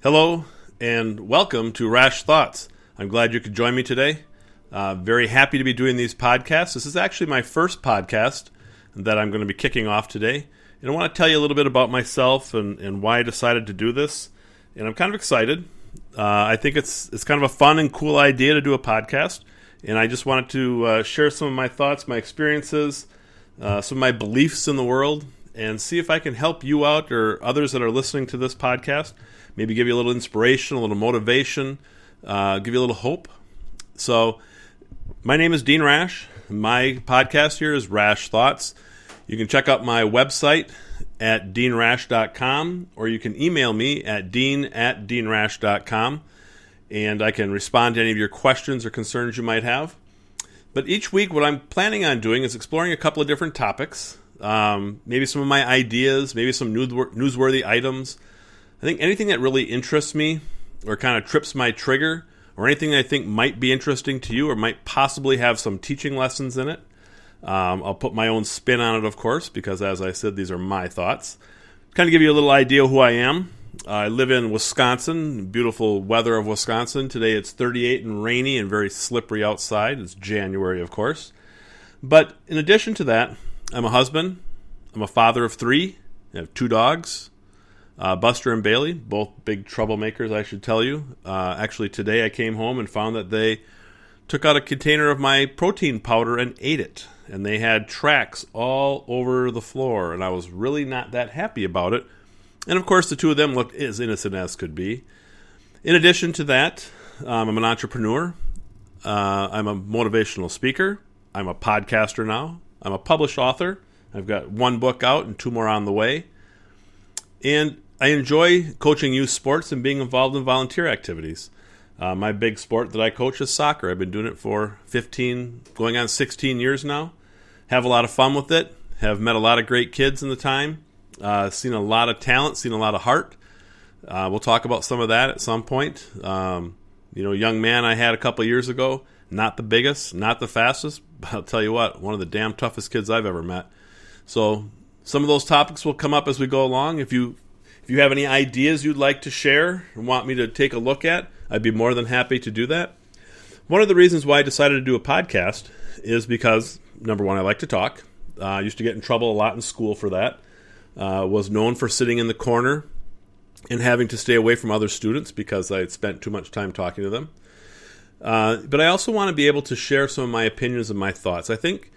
Hello, and welcome to Raasch Thoughts. I'm glad you could join me today. Very happy to be doing these podcasts. This is actually my first podcast that I'm going to be kicking off today. And I want to tell you a little bit about myself and why I decided to do this. And I'm kind of excited. I think it's kind of a fun and cool idea to do a podcast. And I just wanted to share some of my thoughts, my experiences, some of my beliefs in the world, and see if I can help you out or others that are listening to this podcast. Maybe give you a little inspiration, a little motivation, give you a little hope. So my name is Dean Raasch. My podcast here is Raasch Thoughts. You can check out my website at deanraasch.com, or you can email me at dean@deanraasch.com, and I can respond to any of your questions or concerns you might have. But each week what I'm planning on doing is exploring a couple of different topics, maybe some of my ideas, maybe some newsworthy items. I think anything that really interests me or kind of trips my trigger, or anything I think might be interesting to you or might possibly have some teaching lessons in it. I'll put my own spin on it, of course, because as I said, these are my thoughts. Kind of give you a little idea of who I am. I live in Wisconsin, beautiful weather of Wisconsin. Today it's 38 and rainy and very slippery outside. It's January, of course. But in addition to that, I'm a husband. I'm a father of 3. I have 2 dogs. Buster and Bailey, both big troublemakers, I should tell you. Actually, today I came home and found that they took out a container of my protein powder and ate it. And they had tracks all over the floor, and I was really not that happy about it. And of course, the 2 of them looked as innocent as could be. In addition to that, I'm an entrepreneur. I'm a motivational speaker. I'm a podcaster now. I'm a published author. I've got 1 book out and 2 more on the way. And I enjoy coaching youth sports and being involved in volunteer activities. My big sport that I coach is soccer. I've been doing it for 15, going on 16 years now. Have a lot of fun with it. Have met a lot of great kids in the time. Seen a lot of talent, seen a lot of heart. We'll talk about some of that at some point. Young man I had a couple years ago, not the biggest, not the fastest, but I'll tell you what, one of the damn toughest kids I've ever met. So some of those topics will come up as we go along. If you have any ideas you'd like to share and want me to take a look at, I'd be more than happy to do that. One of the reasons why I decided to do a podcast is because, number one, I like to talk. I used to get in trouble a lot in school for that. Was known for sitting in the corner and having to stay away from other students because I had spent too much time talking to them. But I also want to be able to share some of my opinions and my thoughts. I think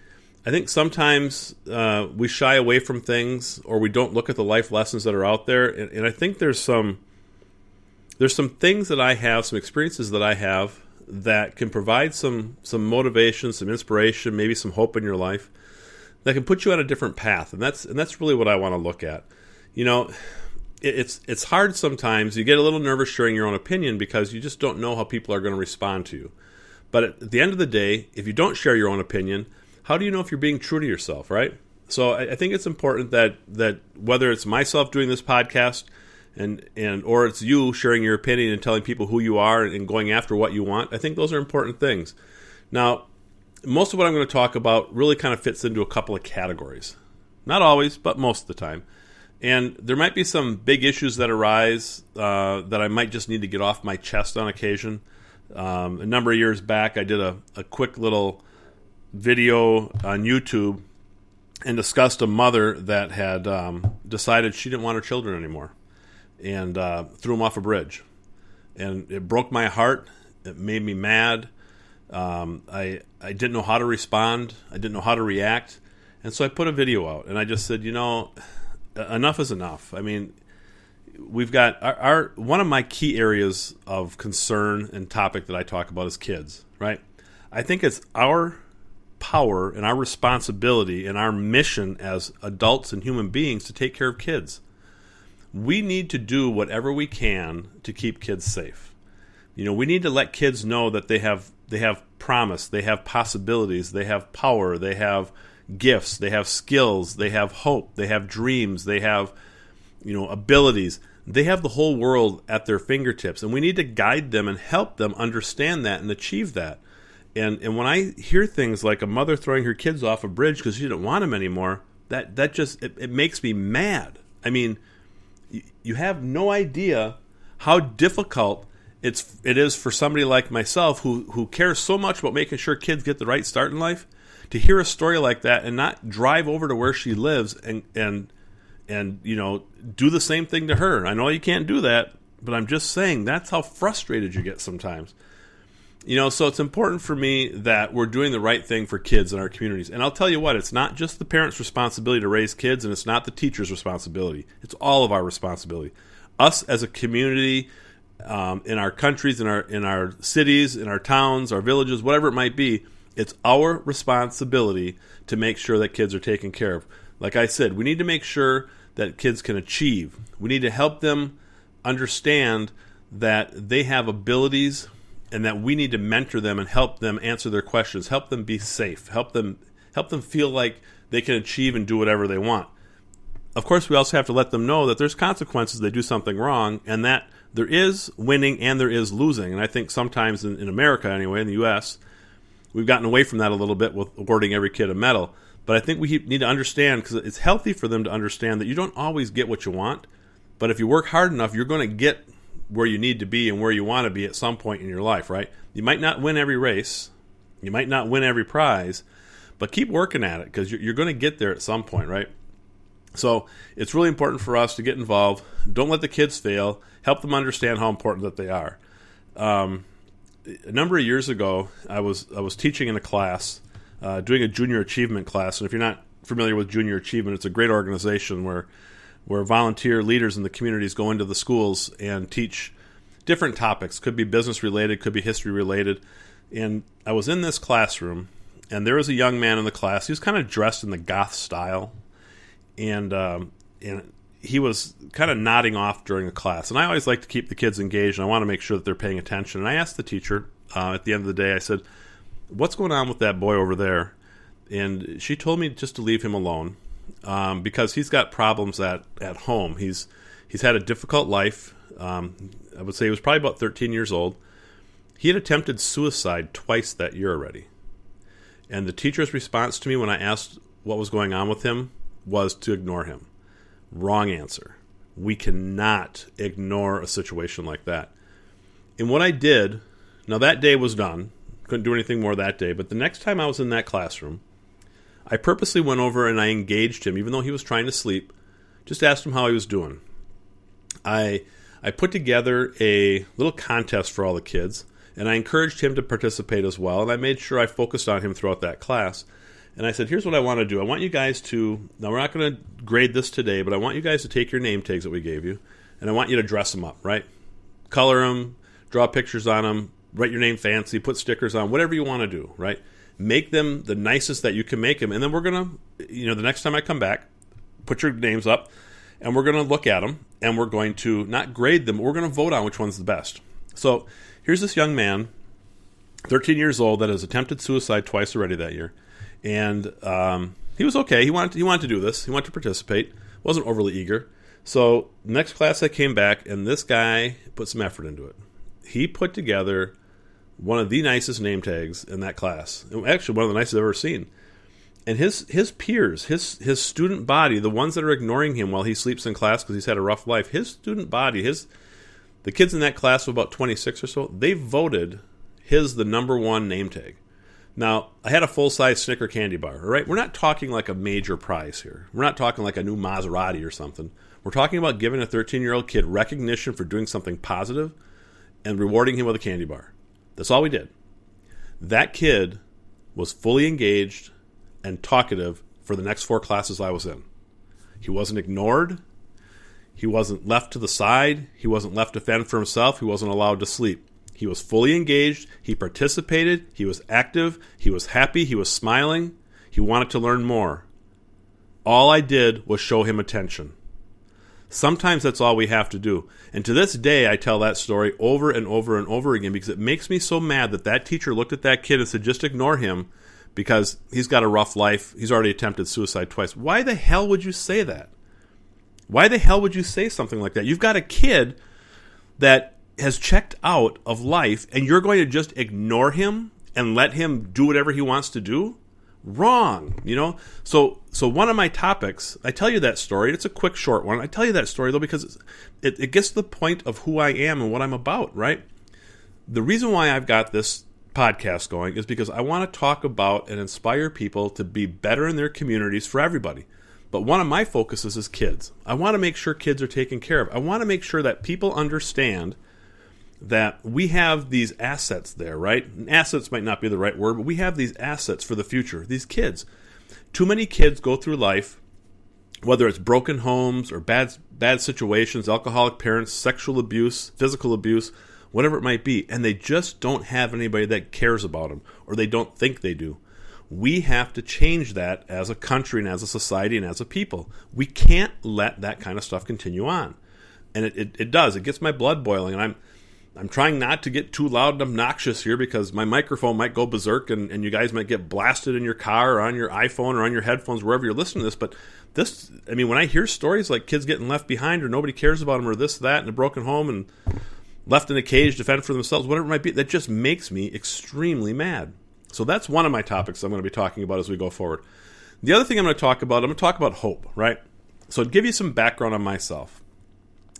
sometimes we shy away from things, or we don't look at the life lessons that are out there. And I think there's some things that I have, some experiences that I have that can provide some motivation, some inspiration, maybe some hope in your life that can put you on a different path. And that's really what I want to look at. You know, it's hard sometimes. You get a little nervous sharing your own opinion because you just don't know how people are going to respond to you. But at the end of the day, if you don't share your own opinion, how do you know if you're being true to yourself, right? So I think it's important that whether it's myself doing this podcast or it's you sharing your opinion and telling people who you are and going after what you want, I think those are important things. Now, most of what I'm going to talk about really kind of fits into a couple of categories. Not always, but most of the time. And there might be some big issues that arise that I might just need to get off my chest on occasion. A number of years back, I did a quick little video on YouTube and discussed a mother that had decided she didn't want her children anymore and threw them off a bridge. And it broke my heart. It made me mad. I didn't know how to respond. I didn't know how to react. And so I put a video out, and I just said, enough is enough. I mean, we've got one of my key areas of concern and topic that I talk about is kids, right? I think it's our power and our responsibility and our mission as adults and human beings to take care of kids. We need to do whatever we can to keep kids safe. We need to let kids know that they have promise, they have possibilities, they have power, they have gifts, they have skills, they have hope, they have dreams, they have abilities. They have the whole world at their fingertips, and we need to guide them and help them understand that and achieve that. And when I hear things like a mother throwing her kids off a bridge because she didn't want them anymore, that just it makes me mad. I mean, you have no idea how difficult it is for somebody like myself who cares so much about making sure kids get the right start in life, to hear a story like that and not drive over to where she lives and do the same thing to her. I know you can't do that, but I'm just saying that's how frustrated you get sometimes. So it's important for me that we're doing the right thing for kids in our communities. And I'll tell you what, it's not just the parents' responsibility to raise kids, and it's not the teacher's responsibility. It's all of our responsibility. Us as a community, in our countries, in our cities, in our towns, our villages, whatever it might be, it's our responsibility to make sure that kids are taken care of. Like I said, we need to make sure that kids can achieve. We need to help them understand that they have abilities and that we need to mentor them and help them answer their questions, help them be safe, help them feel like they can achieve and do whatever they want. Of course, we also have to let them know that there's consequences if they do something wrong, and that there is winning and there is losing. And I think sometimes in America anyway, in the U.S., we've gotten away from that a little bit with awarding every kid a medal. But I think we need to understand, because it's healthy for them to understand that you don't always get what you want, but if you work hard enough, you're going to get where you need to be and where you want to be at some point in your life, right? You might not win every race, you might not win every prize, but keep working at it, because you're going to get there at some point, right? So it's really important for us to get involved. Don't let the kids fail. Help them understand how important that they are. A number of years ago, I was teaching in a class, doing a junior achievement class. And if you're not familiar with junior achievement, it's a great organization where volunteer leaders in the communities go into the schools and teach different topics. Could be business related, could be history related. And I was in this classroom, and there was a young man in the class. He was kind of dressed in the goth style, and he was kind of nodding off during the class. And I always like to keep the kids engaged, and I want to make sure that they're paying attention. And I asked the teacher at the end of the day, I said, "What's going on with that boy over there?" And she told me just to leave him alone, because he's got problems at home. He's had a difficult life. I would say he was probably about 13 years old. He had attempted suicide twice that year already. And the teacher's response to me when I asked what was going on with him was to ignore him. Wrong answer. We cannot ignore a situation like that. And what I did, now that day was done. Couldn't do anything more that day. But the next time I was in that classroom, I purposely went over and I engaged him, even though he was trying to sleep. Just asked him how he was doing. I put together a little contest for all the kids, and I encouraged him to participate as well. And I made sure I focused on him throughout that class. And I said, here's what I want to do. I want you guys to, now we're not going to grade this today, but I want you guys to take your name tags that we gave you, and I want you to dress them up, right? Color them, draw pictures on them, write your name fancy, put stickers on, whatever you want to do, right? Make them the nicest that you can make them. And then we're going to, the next time I come back, put your names up, and we're going to look at them, and we're going to not grade them, but we're going to vote on which one's the best. So here's this young man, 13 years old, that has attempted suicide twice already that year. And he was okay. He wanted to do this. He wanted to participate. Wasn't overly eager. So next class I came back, and this guy put some effort into it. He put together one of the nicest name tags in that class. Actually, one of the nicest I've ever seen. And his peers, his student body, the ones that are ignoring him while he sleeps in class because he's had a rough life, his student body, the kids in that class of about 26 or so, they voted his the number one name tag. Now, I had a full-size Snicker candy bar, all right? We're not talking like a major prize here. We're not talking like a new Maserati or something. We're talking about giving a 13-year-old kid recognition for doing something positive and rewarding him with a candy bar. That's all we did. That kid was fully engaged and talkative for the next 4 classes I was in. He wasn't ignored. He wasn't left to the side. He wasn't left to fend for himself. He wasn't allowed to sleep. He was fully engaged. He participated. He was active. He was happy. He was smiling. He wanted to learn more. All I did was show him attention. Sometimes that's all we have to do. And to this day, I tell that story over and over and over again because it makes me so mad that teacher looked at that kid and said, just ignore him because he's got a rough life. He's already attempted suicide twice. Why the hell would you say that? Why the hell would you say something like that? You've got a kid that has checked out of life, and you're going to just ignore him and let him do whatever he wants to do? Wrong. So one of my topics, I tell you that story. It's a quick, short one. I tell you that story though because it gets to the point of who I am and what I'm about. Right. The reason why I've got this podcast going is because I want to talk about and inspire people to be better in their communities for everybody. But one of my focuses is kids. I want to make sure kids are taken care of. I want to make sure that people understand that we have these assets there, right? And assets might not be the right word, but we have these assets for the future, these kids. Too many kids go through life, whether it's broken homes or bad situations, alcoholic parents, sexual abuse, physical abuse, whatever it might be, and they just don't have anybody that cares about them, or they don't think they do. We have to change that as a country and as a society and as a people. We can't let that kind of stuff continue on. And it does. It gets my blood boiling, and I'm trying not to get too loud and obnoxious here because my microphone might go berserk and you guys might get blasted in your car or on your iPhone or on your headphones, wherever you're listening to this. But when I hear stories like kids getting left behind or nobody cares about them or this, that, in a broken home and left in a cage to fend for themselves, whatever it might be, that just makes me extremely mad. So that's one of my topics I'm going to be talking about as we go forward. The other thing I'm going to talk about hope, right? So to give you some background on myself.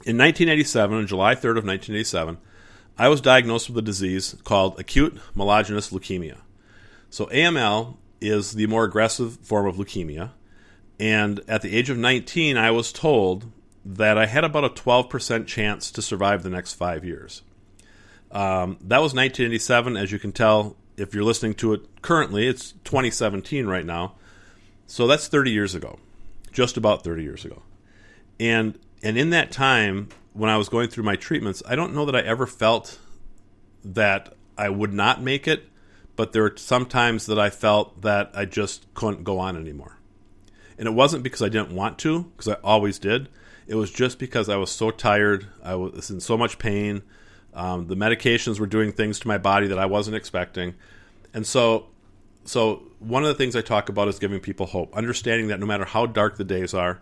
In 1987, on July 3rd of 1987, I was diagnosed with a disease called acute myelogenous leukemia. So AML is the more aggressive form of leukemia. And at the age of 19, I was told that I had about a 12% chance to survive the next 5 years. That was 1987. As you can tell, if you're listening to it currently, it's 2017 right now. So that's 30 years ago, just about 30 years ago. And in that time, when I was going through my treatments, I don't know that I ever felt that I would not make it, but there were some times that I felt that I just couldn't go on anymore. And it wasn't because I didn't want to, because I always did. It was just because I was so tired. I was in so much pain. The medications were doing things to my body that I wasn't expecting. And so one of the things I talk about is giving people hope, understanding that no matter how dark the days are,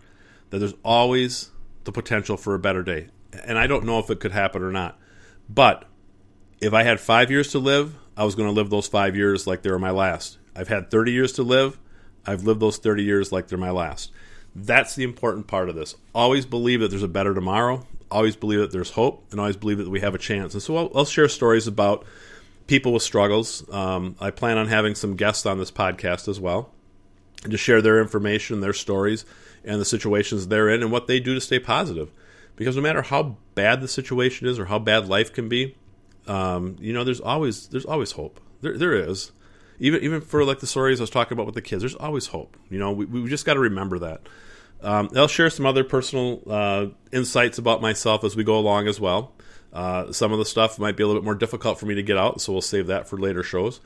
that there's always the potential for a better day. And I don't know if it could happen or not. But if I had 5 years to live, I was going to live those 5 years like they were my last. I've had 30 years to live. I've lived those 30 years like they're my last. That's the important part of this. Always believe that there's a better tomorrow. Always believe that there's hope. And always believe that we have a chance. And so I'll share stories about people with struggles. I plan on having some guests on this podcast as well, and to share their information, their stories, and the situations they're in and what they do to stay positive. Because no matter how bad the situation is or how bad life can be, there's always hope. There is. Even for like the stories I was talking about with the kids, there's always hope. We just got to remember that. I'll share some other personal insights about myself as we go along as well. Some of the stuff might be a little bit more difficult for me to get out, so we'll save that for later shows.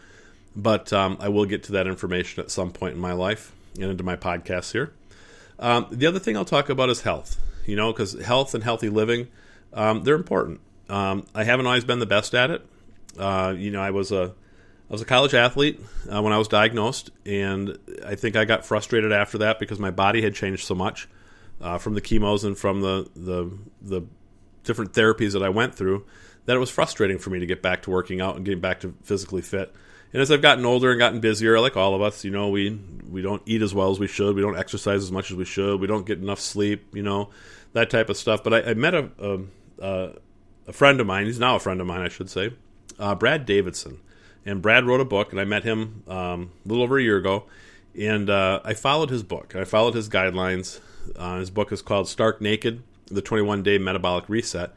But I will get to that information at some point in my life and into my podcasts here. The other thing I'll talk about is health, because health and healthy living, they're important. I haven't always been the best at it. I was a college athlete when I was diagnosed, and I think I got frustrated after that because my body had changed so much from the chemos and from the different therapies that I went through that it was frustrating for me to get back to working out and getting back to physically fit. And as I've gotten older and gotten busier, like all of us, we don't eat as well as we should. We don't exercise as much as we should. We don't get enough sleep, that type of stuff. But I met a friend of mine. He's now a friend of mine, I should say, Brad Davidson. And Brad wrote a book, and I met him a little over a year ago. And I followed his book. I followed his guidelines. His book is called Stark Naked, The 21-Day Metabolic Reset.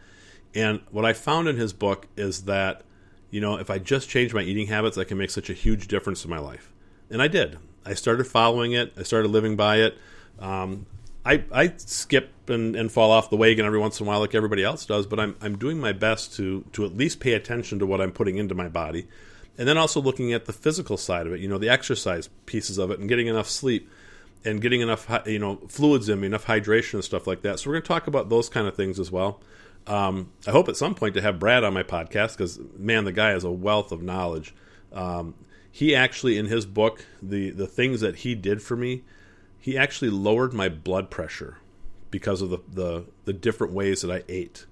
And what I found in his book is that, if I just change my eating habits, I can make such a huge difference in my life. And I did. I started following it. I started living by it. I skip and fall off the wagon every once in a while like everybody else does, but I'm doing my best to at least pay attention to what I'm putting into my body. And then also looking at the physical side of it, the exercise pieces of it, and getting enough sleep and getting enough, fluids in me, enough hydration and stuff like that. So we're going to talk about those kind of things as well. I hope at some point to have Brad on my podcast because, man, the guy has a wealth of knowledge. He actually, in his book, the things that he did for me, he actually lowered my blood pressure because of the different ways that I ate.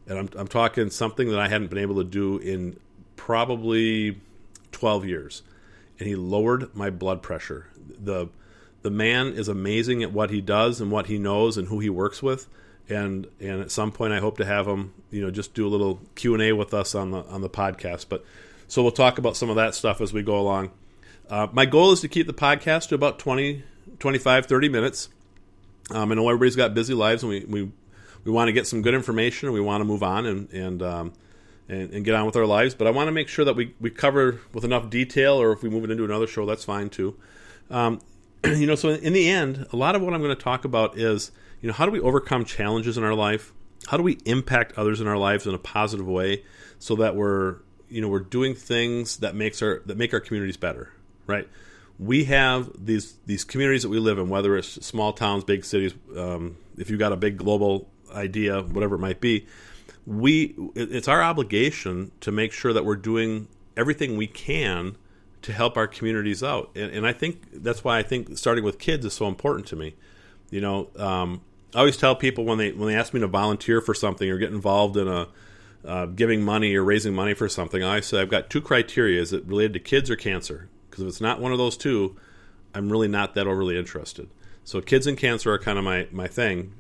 And I'm talking something that I hadn't been able to do in probably 12 years. and he lowered my blood pressure. The man is amazing at what he does and what he knows and who he works with. And at some point, I hope to have him, just do a little Q&A with us on the podcast. But so we'll talk about some of that stuff as we go along. My goal is to keep the podcast to about 20, 25, 30 minutes. I know everybody's got busy lives, and we want to get some good information, and we want to move on and get on with our lives. But I want to make sure that we cover with enough detail, or if we move it into another show, that's fine too. So in the end, a lot of what I'm going to talk about is, how do we overcome challenges in our life? How do we impact others in our lives in a positive way, so that we're doing things that make our communities better, right? We have these communities that we live in, whether it's small towns, big cities. If you've got a big global idea, whatever it might be, it's our obligation to make sure that we're doing everything we can to help our communities out. And I think that's why I think starting with kids is so important to me. I always tell people when they ask me to volunteer for something or get involved in giving money or raising money for something, I always say I've got two criteria: is it related to kids or cancer? Because if it's not one of those two, I'm really not that overly interested. So kids and cancer are kind of my thing.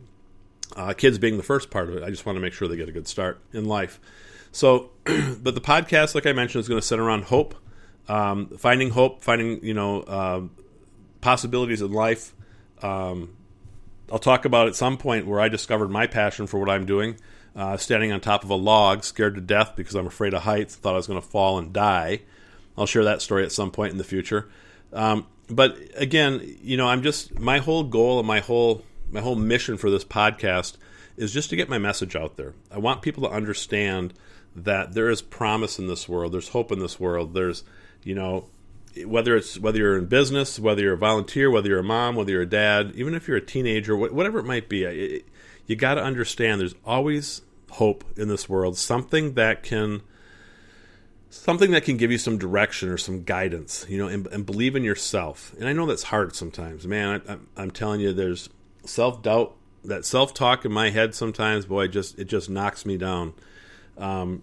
Kids being the first part of it. I just want to make sure they get a good start in life. So, but the podcast, like I mentioned, is going to center around hope, finding hope, finding possibilities in life. I'll talk about at some point where I discovered my passion for what I'm doing, standing on top of a log, scared to death because I'm afraid of heights, thought I was going to fall and die. I'll share that story at some point in the future. But again, my whole goal and my whole mission for this podcast is just to get my message out there. I want people to understand that there is promise in this world. There's hope in this world. There's, whether you're in business, whether you're a volunteer, whether you're a mom, whether you're a dad, even if you're a teenager, whatever it might be, you got to understand there's always hope in this world. Something that can give you some direction or some guidance, and believe in yourself. And I know that's hard sometimes, man. I'm telling you, there's self-doubt, that self-talk in my head sometimes, boy, it just knocks me down. So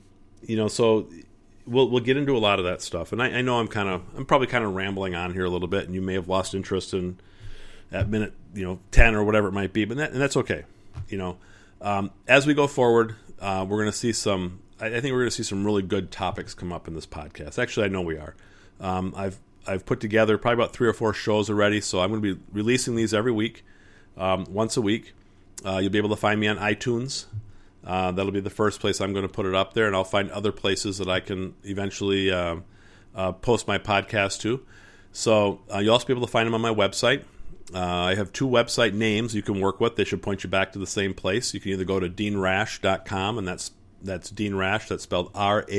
we'll get into a lot of that stuff. And I know I'm probably kind of rambling on here a little bit, and you may have lost interest at minute 10 or whatever it might be, but that's okay. As we go forward, we're going to see some. I think we're going to see some really good topics come up in this podcast. Actually, I know we are. I've put together probably about 3 or 4 shows already, so I'm going to be releasing these every week, once a week. You'll be able to find me on iTunes. That'll be the first place I'm going to put it up there, and I'll find other places that I can eventually post my podcast to. So you'll also be able to find them on my website. I have 2 website names you can work with. They should point you back to the same place. You can either go to deanraasch.com, and that's Dean Raasch, that's spelled RAASCH.com,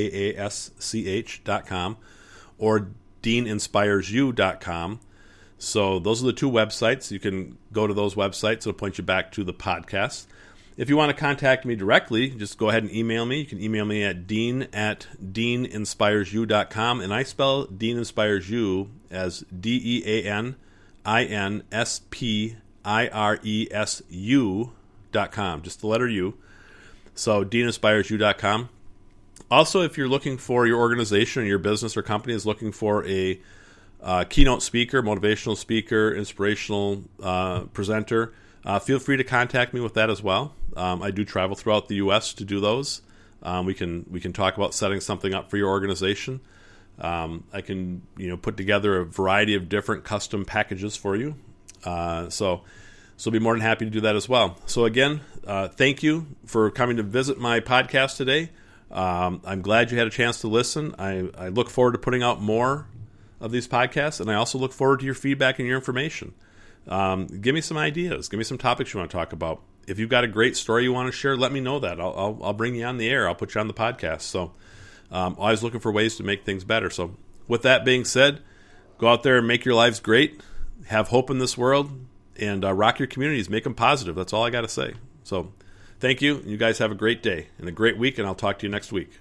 or deaninspiresyou.com. So those are the 2 websites. You can go to those websites. It'll point you back to the podcast. If you want to contact me directly, just go ahead and email me. You can email me at dean@deaninspiresyou.com, and I spell Dean Inspires You as Deaninspiresu.com, just the letter U. So deaninspiresyou.com. Also, if you're looking for your organization or your business or company is looking for a keynote speaker, motivational speaker, inspirational presenter, feel free to contact me with that as well. I do travel throughout the U.S. to do those. We can talk about setting something up for your organization. I can put together a variety of different custom packages for you. So I'll be more than happy to do that as well. So again, thank you for coming to visit my podcast today. I'm glad you had a chance to listen. I look forward to putting out more of these podcasts, and I also look forward to your feedback and your information. Give me some ideas. Give me some topics you want to talk about. If you've got a great story you want to share, let me know that. I'll bring you on the air. I'll put you on the podcast. So always looking for ways to make things better. So with that being said, go out there and make your lives great. Have hope in this world, and rock your communities. Make them positive. That's all I got to say. So thank you. You guys have a great day and a great week, and I'll talk to you next week.